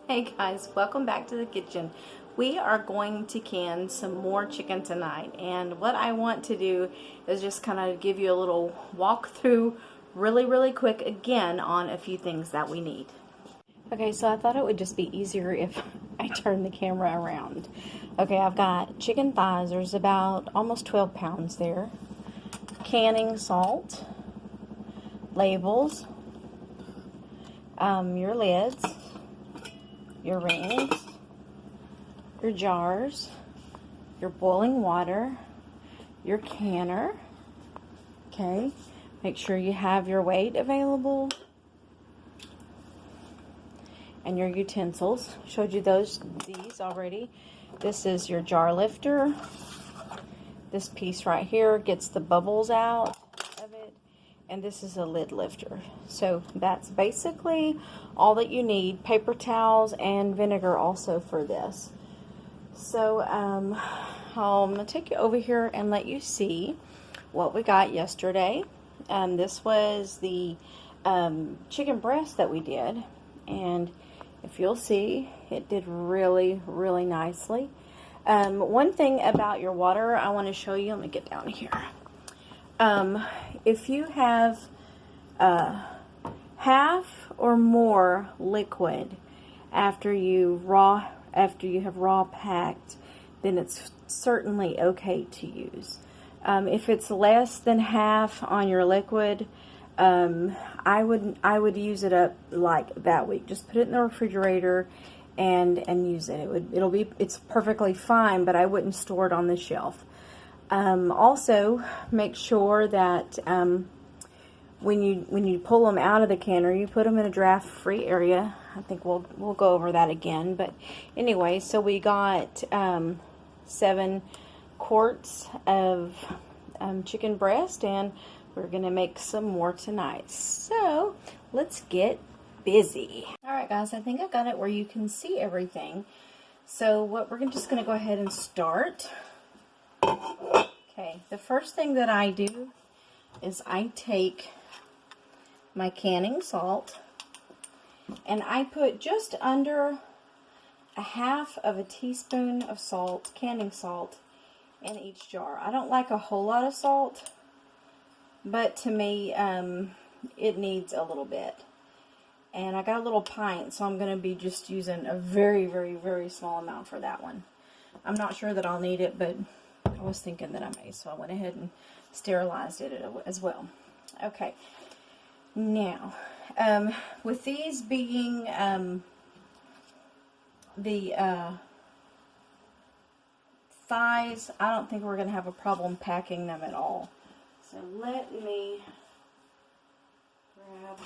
Hey guys, welcome back to the kitchen. We are going to can some more chicken tonight, and what I want to do is just kind of give you a little walkthrough really quick again on a few things that we need. Okay, so I thought it would just be easier if I turn the camera around. Okay, I've got chicken thighs. There's about almost 12 pounds there. Canning salt, labels, your lids, your rings, your jars, your boiling water, your canner. Okay, make sure you have your weight available, and your utensils. Showed you these already. This is your jar lifter. This piece right here gets the bubbles out of it, and this is a lid lifter. So that's basically all that you need. Paper towels and vinegar also for this. So I'm going to take you over here and let you see what we got yesterday. This was the chicken breast that we did, and if you'll see, it did really nicely. One thing about your water I want to show you, let me get down here. If you have half or more liquid after you have raw packed, then it's certainly okay to use. If it's less than half on your liquid, I would use it up like that week. Just put it in the refrigerator and use it. It's perfectly fine, but I wouldn't store it on the shelf. Also, make sure that when you pull them out of the canner, you put them in a draft-free area. I think we'll go over that again. But anyway, so we got 7 quarts of chicken breast, and we're gonna make some more tonight. So let's get busy. All right, guys, I think I got it where you can see everything. So we're just gonna go ahead and start. Okay, the first thing that I do is I take my canning salt and I put just under a half of a teaspoon of salt, canning salt, in each jar. I don't like a whole lot of salt, but to me it needs a little bit. And I got a little pint, so I'm going to be just using a very small amount for that one. I'm not sure that I'll need it, but I was thinking that I may, so I went ahead and sterilized it as well. Okay, now with these being the thighs, I don't think we're going to have a problem packing them at all. So let me grab,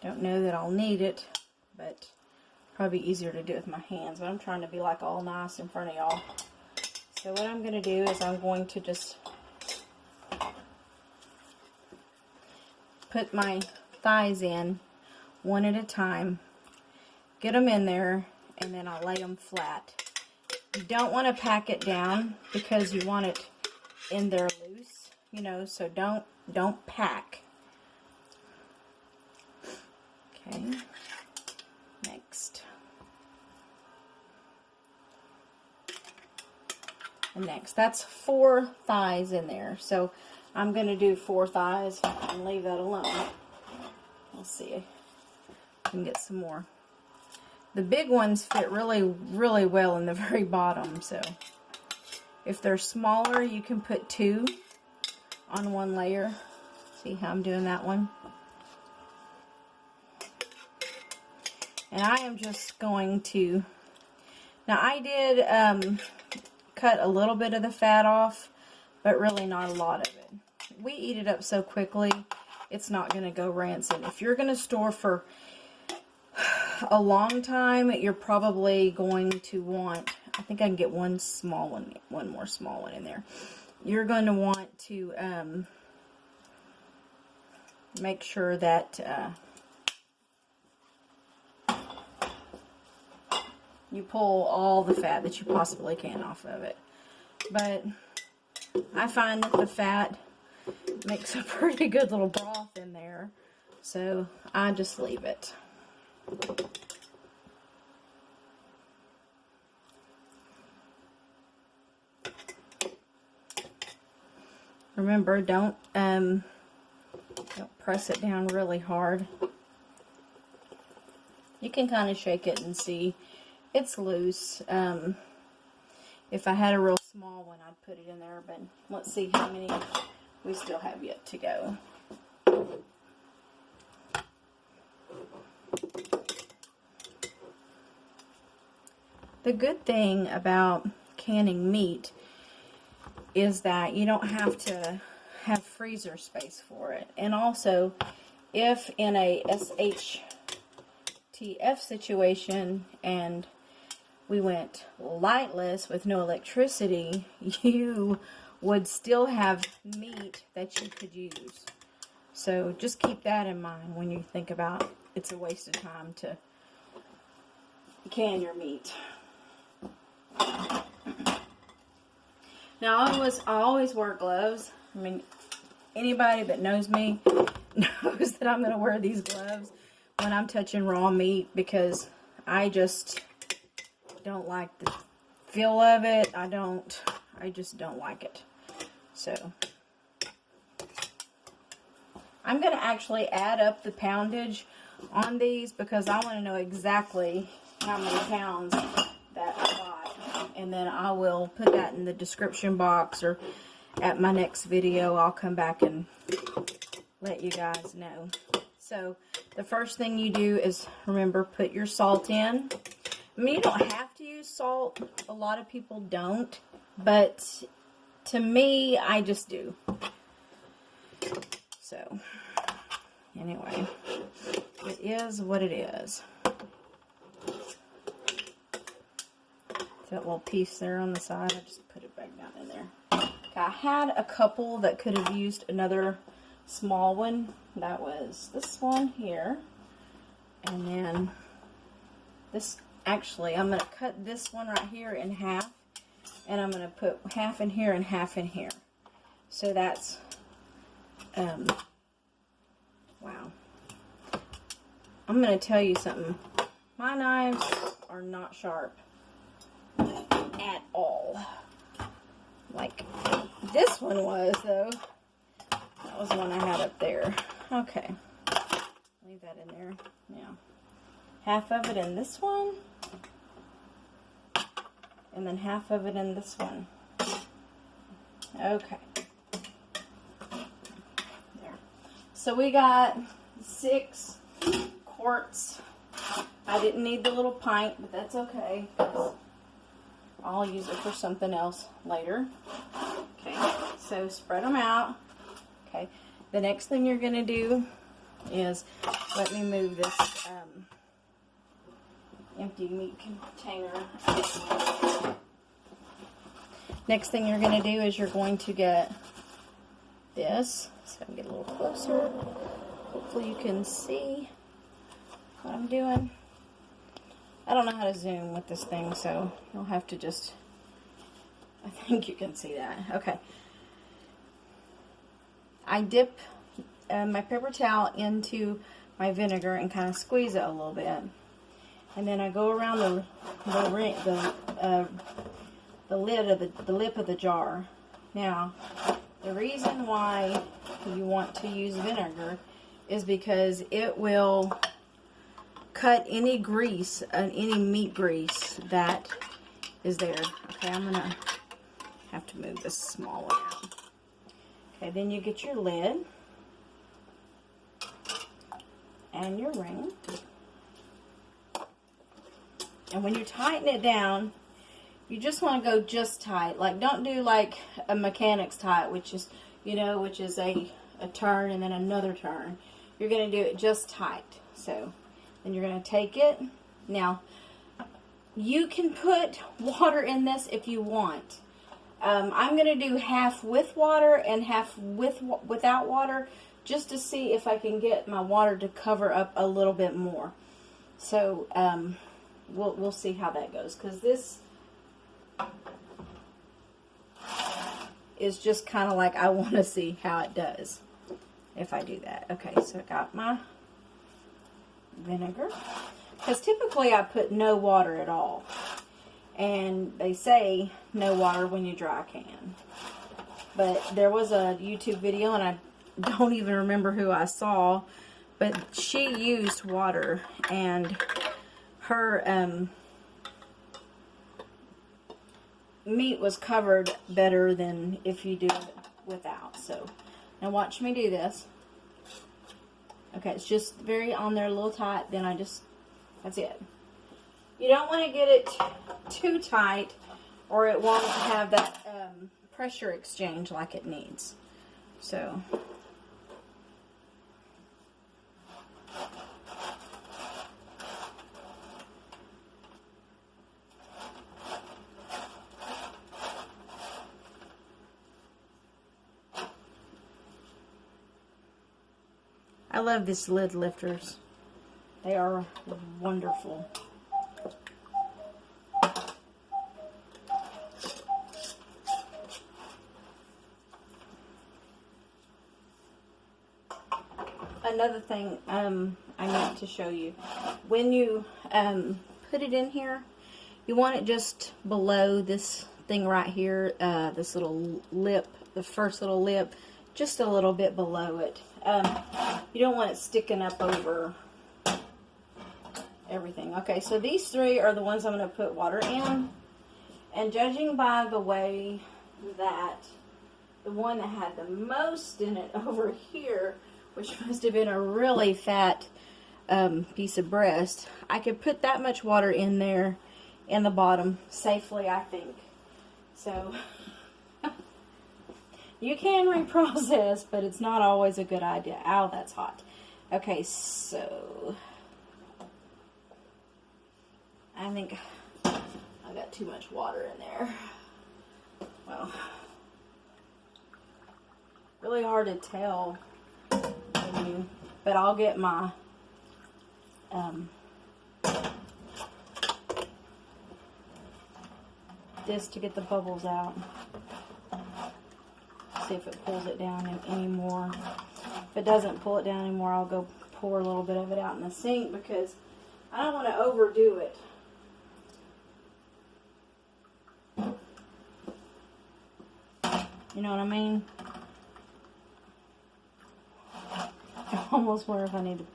don't know that I'll need it, but probably easier to do it with my hands, but I'm trying to be like all nice in front of y'all. So what I'm going to do is I'm going to just put my thighs in one at a time, get them in there, and then I'll lay them flat. You don't want to pack it down because you want it in there loose, you know, so don't pack. Okay, next. And next, that's 4 thighs in there. So I'm going to do 4 thighs and leave that alone. We'll see if I can get some more. The big ones fit really well in the very bottom, so if they're smaller, you can put 2 on one layer. See how I'm doing that one? And I am just going to, now I did cut a little bit of the fat off, but really not a lot of it. We eat it up so quickly, it's not going to go rancid. If you're going to store for a long time, you're probably going to want, I think I can get one more small one in there. You're going to want to make sure that you pull all the fat that you possibly can off of it. But I find that the fat makes a pretty good little broth in there, so I just leave it. Remember, don't press it down really hard. You can kind of shake it and see it's loose. If I had a real small one, I'd put it in there, but let's see how many we still have yet to go. The good thing about canning meat is that you don't have to have freezer space for it. And also, if in a SHTF situation and we went lightless with no electricity, you would still have meat that you could use. So just keep that in mind when you think about it's a waste of time to can your meat. Now, I always wear gloves. I mean, anybody that knows me knows that I'm going to wear these gloves when I'm touching raw meat, because I just don't like the feel of it. I just don't like it. So, I'm going to actually add up the poundage on these, because I want to know exactly how many pounds that I bought. And then I will put that in the description box, or at my next video I'll come back and let you guys know. So the first thing you do is, remember, put your salt in. I mean, you don't have to use salt. A lot of people don't, but to me, I just do. So anyway, it is what it is. That little piece there on the side, I just put it back down in there. Okay, I had a couple that could have used another small one. That was this one here. And then this, actually, I'm going to cut this one right here in half. And I'm going to put half in here and half in here. So that's, wow. I'm going to tell you something. My knives are not sharp at all. Like this one was, though. That was the one I had up there. Okay. Leave that in there. Now, half of it in this one. And then half of it in this one. Okay. There. So we got 6 quarts. I didn't need the little pint, but that's okay. I'll use it for something else later. Okay, so spread them out. Okay, the next thing you're going to do is, let me move this empty meat container. Next thing you're going to do is you're going to get this. So I can get a little closer. Hopefully you can see what I'm doing. I don't know how to zoom with this thing, so you'll have to just, I think you can see that. Okay. I dip my paper towel into my vinegar and kind of squeeze it a little bit. And then I go around the lip of the jar. Now, the reason why you want to use vinegar is because it will cut any grease, any meat grease that is there. Okay, I'm going to have to move this small one out. Okay, then you get your lid and your ring. And when you tighten it down, you just want to go just tight. Like, don't do like a mechanic's tight, which is, you know, which is a turn and then another turn. You're going to do it just tight. So then you're going to take it. Now, you can put water in this if you want. I'm going to do half with water and half without water, just to see if I can get my water to cover up a little bit more. So we'll see how that goes, because this is just kind of like, I want to see how it does if I do that. Okay, so I got my vinegar. because typically I put no water at all. And they say no water when you dry can. But there was a YouTube video, and I don't even remember who I saw, but she used water, and her meat was covered better than if you do it without. So now watch me do this. Okay, it's just very on there, a little tight. Then that's it. You don't want to get it too tight, or it won't have that pressure exchange like it needs. So I love these lid lifters. They are wonderful. Another thing I meant to show you. When you put it in here, you want it just below this thing right here, this little lip, the first little lip, just a little bit below it. You don't want it sticking up over everything. Okay, so these three are the ones I'm going to put water in. And judging by the way that the one that had the most in it over here, which must have been a really fat piece of breast, I could put that much water in there in the bottom safely, I think. So you can reprocess, but it's not always a good idea. Ow, that's hot. Okay, so I think I got too much water in there. Well, really hard to tell, but I'll get my this to get the bubbles out. See if it pulls it down anymore. If it doesn't pull it down anymore, I'll go pour a little bit of it out in the sink because I don't want to overdo it. You know what I mean? I almost wonder if I need to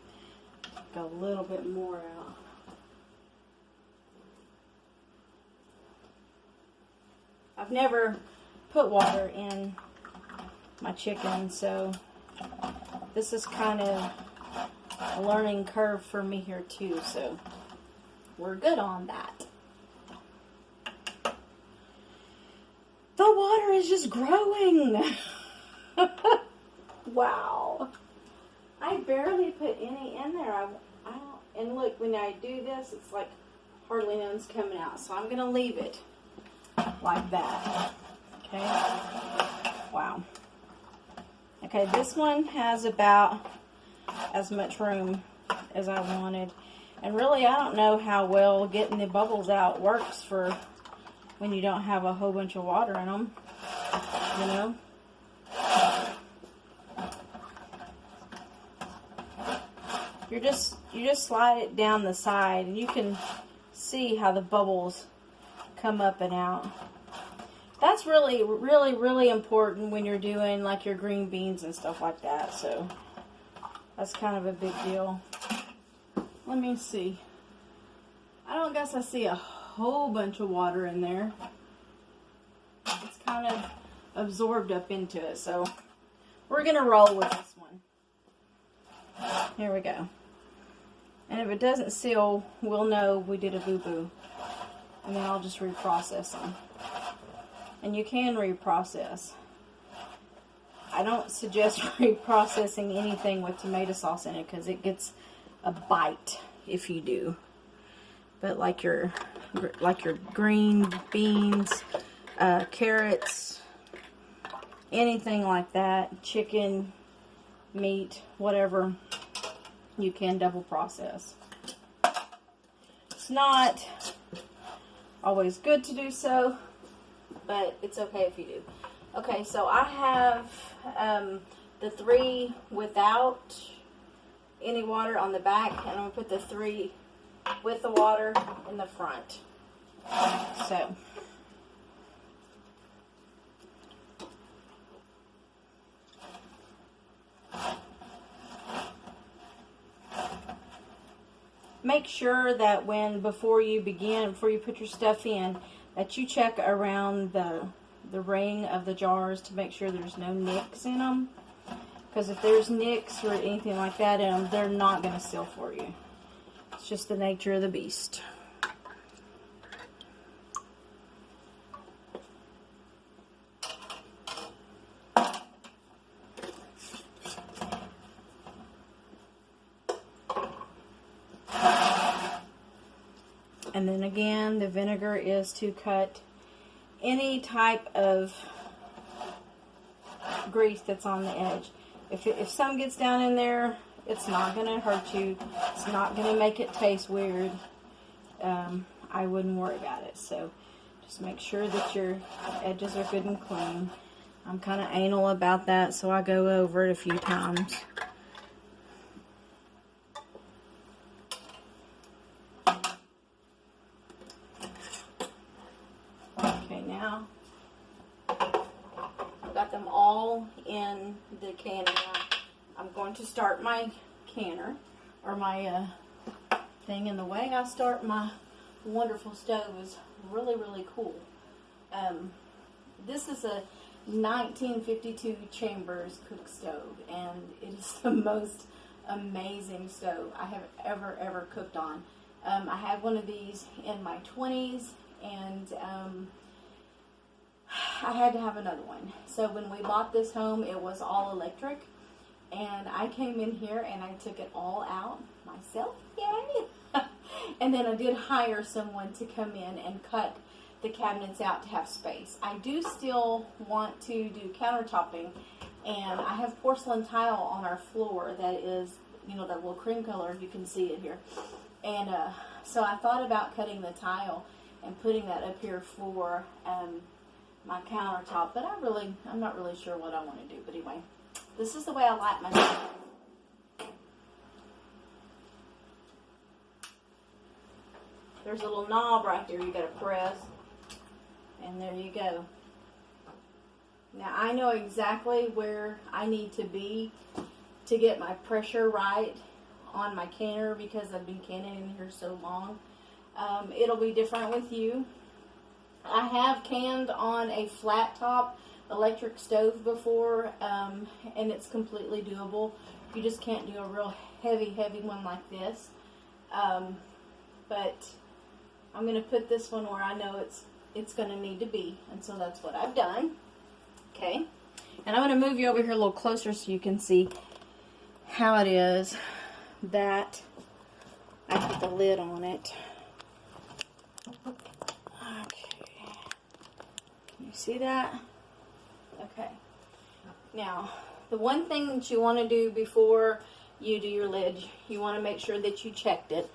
go a little bit more out. I've never put water in my chicken, so this is kind of a learning curve for me here too, so we're good on that. The water is just growing. Wow. I barely put any in there. I don't, and look, when I do this, it's like hardly none's coming out. So I'm going to leave it like that. Okay. Wow. Okay, this one has about as much room as I wanted. And really, I don't know how well getting the bubbles out works for when you don't have a whole bunch of water in them, you know. You just slide it down the side, and you can see how the bubbles come up and out. That's really, really, really important when you're doing like your green beans and stuff like that. So that's kind of a big deal. Let me see. I don't guess I see a whole bunch of water in there. It's kind of absorbed up into it, so we're gonna roll with this one. Here we go. And if it doesn't seal, we'll know we did a boo-boo. And then I'll just reprocess them. And you can reprocess. I don't suggest reprocessing anything with tomato sauce in it because it gets a bite if you do. But like your green beans, carrots, anything like that, chicken, meat, whatever, you can double process. It's not always good to do so, but it's okay if you do. Okay, so I have the 3 without any water on the back, and I'm going to put the 3 with the water in the front. So make sure that before you put your stuff in, that you check around the ring of the jars to make sure there's no nicks in them. Because if there's nicks or anything like that in them, they're not going to seal for you. It's just the nature of the beast. And then again, the vinegar is to cut any type of grease that's on the edge. If some gets down in there, it's not going to hurt you. It's not going to make it taste weird. I wouldn't worry about it. So just make sure that your edges are good and clean. I'm kind of anal about that, so I go over it a few times. Okay, now I've got them all in the canner. I'm going to start my canner, or my thing, and the way I start my wonderful stove is really, really cool. This is a 1952 Chambers cook stove, and it is the most amazing stove I have ever cooked on. I had one of these in my 20s, and I had to have another one. So when we bought this home, it was all electric, and I came in here and I took it all out myself. Yay! And then I did hire someone to come in and cut the cabinets out to have space. I do still want to do countertopping, and I have porcelain tile on our floor that is, you know, that little cream color. You can see it here. And so I thought about cutting the tile and putting that up here for my countertop, but I'm not really sure what I want to do. But anyway, this is the way I like my stove. There's a little knob right here you got to press, and there you go. Now I know exactly where I need to be to get my pressure right on my canner, because I've been canning in here so long. It'll be different with you. I have canned on a flat top electric stove before, and it's completely doable. You just can't do a real heavy one like this. But I'm going to put this one where I know it's going to need to be, and so that's what I've done. Okay, and I'm going to move you over here a little closer so you can see how it is that I put the lid on it. Okay, can you see that? Okay, now the one thing that you want to do before you do your lid, you want to make sure that you checked it.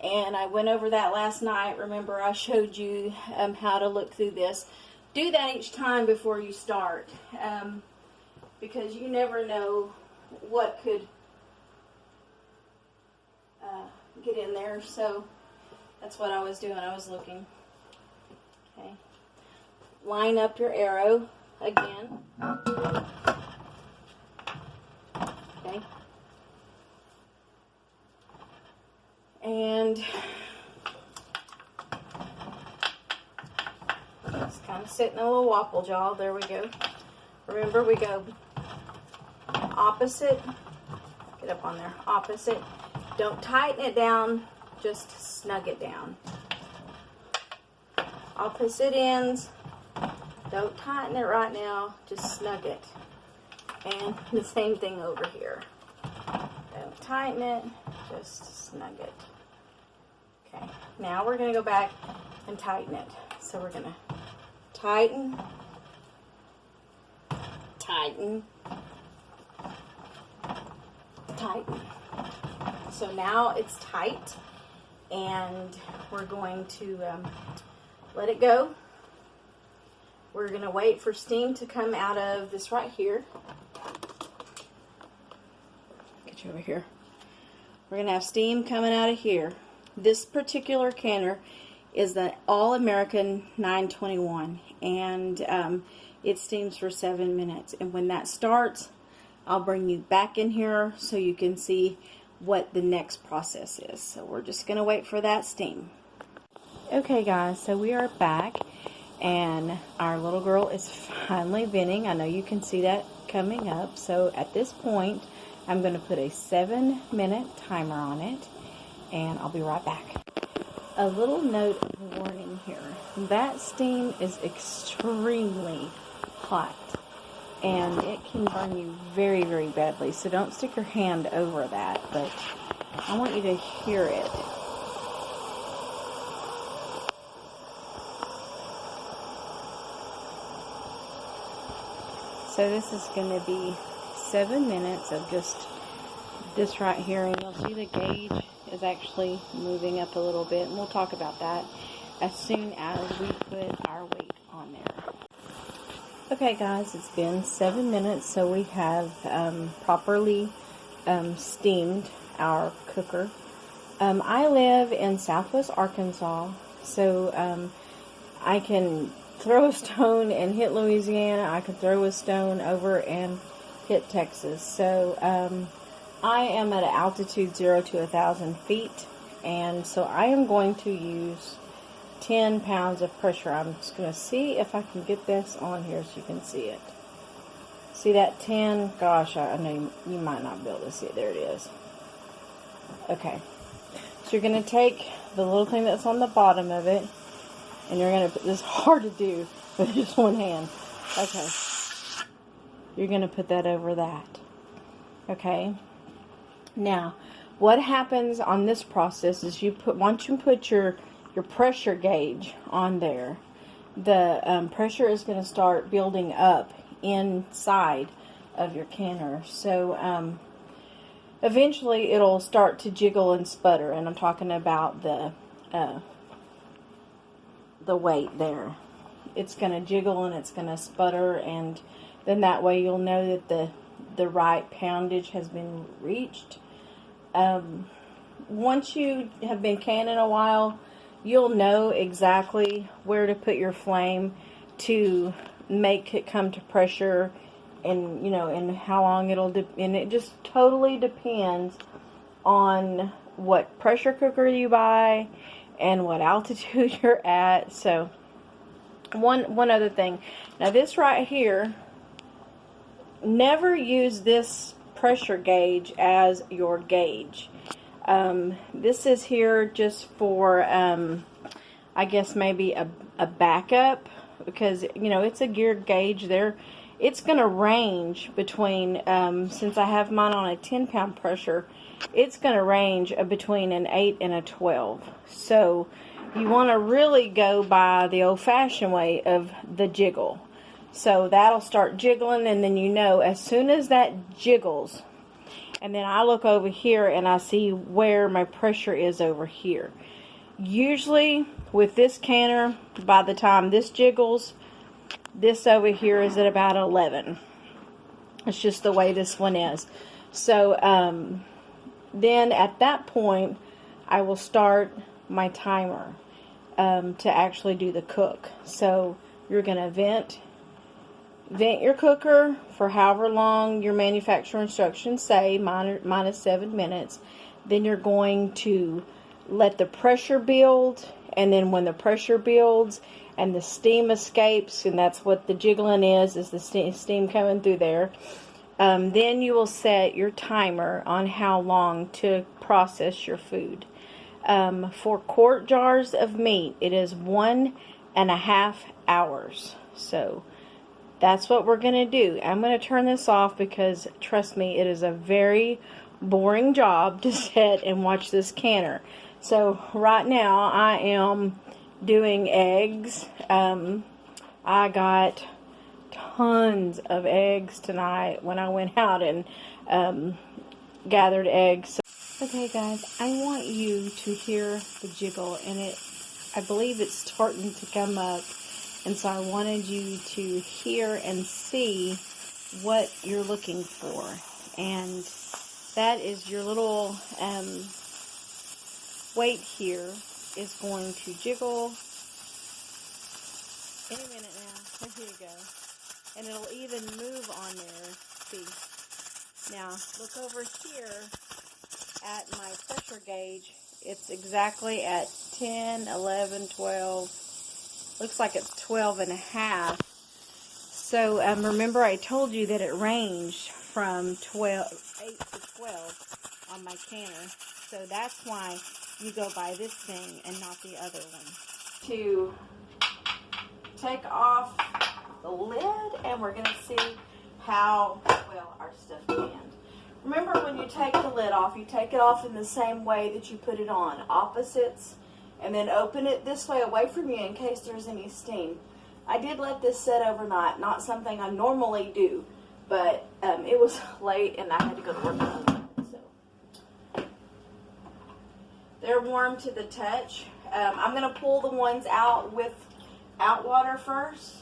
And I went over that last night. Remember, I showed you how to look through this. Do that each time before you start, because you never know what could get in there. So that's what I was doing. I was looking. Okay. Line up your arrow again. Okay. And just kind of sit in a little wobble jaw. There we go. Remember, we go opposite. Get up on there. Opposite. Don't tighten it down. Just snug it down. Opposite ends. Don't tighten it right now. Just snug it. And the same thing over here. Don't tighten it. Just snug it. Okay, now we're going to go back and tighten it. So we're going to tighten, tighten, tighten. So now it's tight, and we're going to let it go. We're going to wait for steam to come out of this right here. Get you over here. We're going to have steam coming out of here. This particular canner is the All-American 921, and it steams for 7 minutes. And when that starts, I'll bring you back in here so you can see what the next process is. So we're just going to wait for that steam. Okay guys, so we are back, and our little girl is finally venting. I know you can see that coming up. So at this point, I'm going to put a 7-minute timer on it, and I'll be right back. A little note of warning here. That steam is extremely hot, and it can burn you very, very badly. So don't stick your hand over that, but I want you to hear it. So this is going to be 7 minutes of just this right here, and you'll see the gauge is actually moving up a little bit, and we'll talk about that as soon as we put our weight on there. Okay guys, it's been 7 minutes, so we have properly steamed our cooker. I live in Southwest Arkansas, so I can throw a stone and hit Louisiana. I can throw a stone over and hit Texas. So I am at an altitude 0 to 1,000 feet, and so I am going to use 10 pounds of pressure. I'm just going to see if I can get this on here so you can see it. See that 10? Gosh, I know you might not be able to see it. There it is. Okay. So you're going to take the little thing that's on the bottom of it, and you're going to put this, hard to do with just one hand. Okay. You're going to put that over that. Okay. Now, what happens on this process is once you put your pressure gauge on there, the pressure is going to start building up inside of your canner. So eventually it'll start to jiggle and sputter, and I'm talking about the weight there. It's going to jiggle and it's going to sputter, and then that way you'll know that the right poundage has been reached. Once you have been canning a while, you'll know exactly where to put your flame to make it come to pressure, and and how long and it just totally depends on what pressure cooker you buy and what altitude you're at. So one other thing, now this right here, never use this pressure gauge as your gauge. This is here just for I guess maybe a backup, because it's a geared gauge there. It's going to range between since I have mine on a 10-pound pressure, it's going to range between an 8 and a 12. So you want to really go by the old-fashioned way of the jiggle. So that'll start jiggling, and then as soon as that jiggles, and then I look over here and I see where my pressure is over here. Usually with this canner, by the time this jiggles, this over here is at about 11. It's just the way this one is. So then at that point, I will start my timer to actually do the cook. So you're going to vent your cooker for however long your manufacturer instructions say, minus 7 minutes. Then you're going to let the pressure build, and then when the pressure builds and the steam escapes, and that's what the jiggling is the steam coming through there, then you will set your timer on how long to process your food. For quart jars of meat, it is 1.5 hours. So that's what we're going to do. I'm going to turn this off because, trust me, it is a very boring job to sit and watch this canner. So right now I am doing eggs. I got tons of eggs tonight when I went out and gathered eggs. Okay guys, I want you to hear the jiggle, and I believe it's starting to come up. And so I wanted you to hear and see what you're looking for. And that is your little weight here is going to jiggle any minute now. Here you go. And it'll even move on there. See. Now, look over here at my pressure gauge. It's exactly at 10, 11, 12. Looks like it's 12 and a half. So, remember I told you that it ranged from 8 to 12 on my canner. So that's why you go by this thing and not the other one. To take off the lid, and we're going to see how well our stuff canned. Remember, when you take the lid off, you take it off in the same way that you put it on, opposites, and then open it this way away from you in case there's any steam. I did let this set overnight, not something I normally do, but it was late and I had to go to work on it. So they're warm to the touch. I'm going to pull the ones out without water first.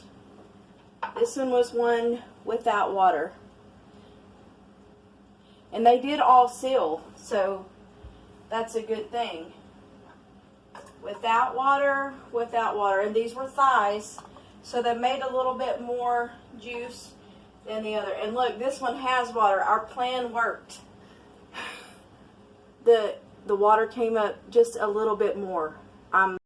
This one was one without water. And they did all seal, so that's a good thing. Without water, and these were thighs, so they made a little bit more juice than the other. And look, this one has water. Our plan worked. The water came up just a little bit more. I'm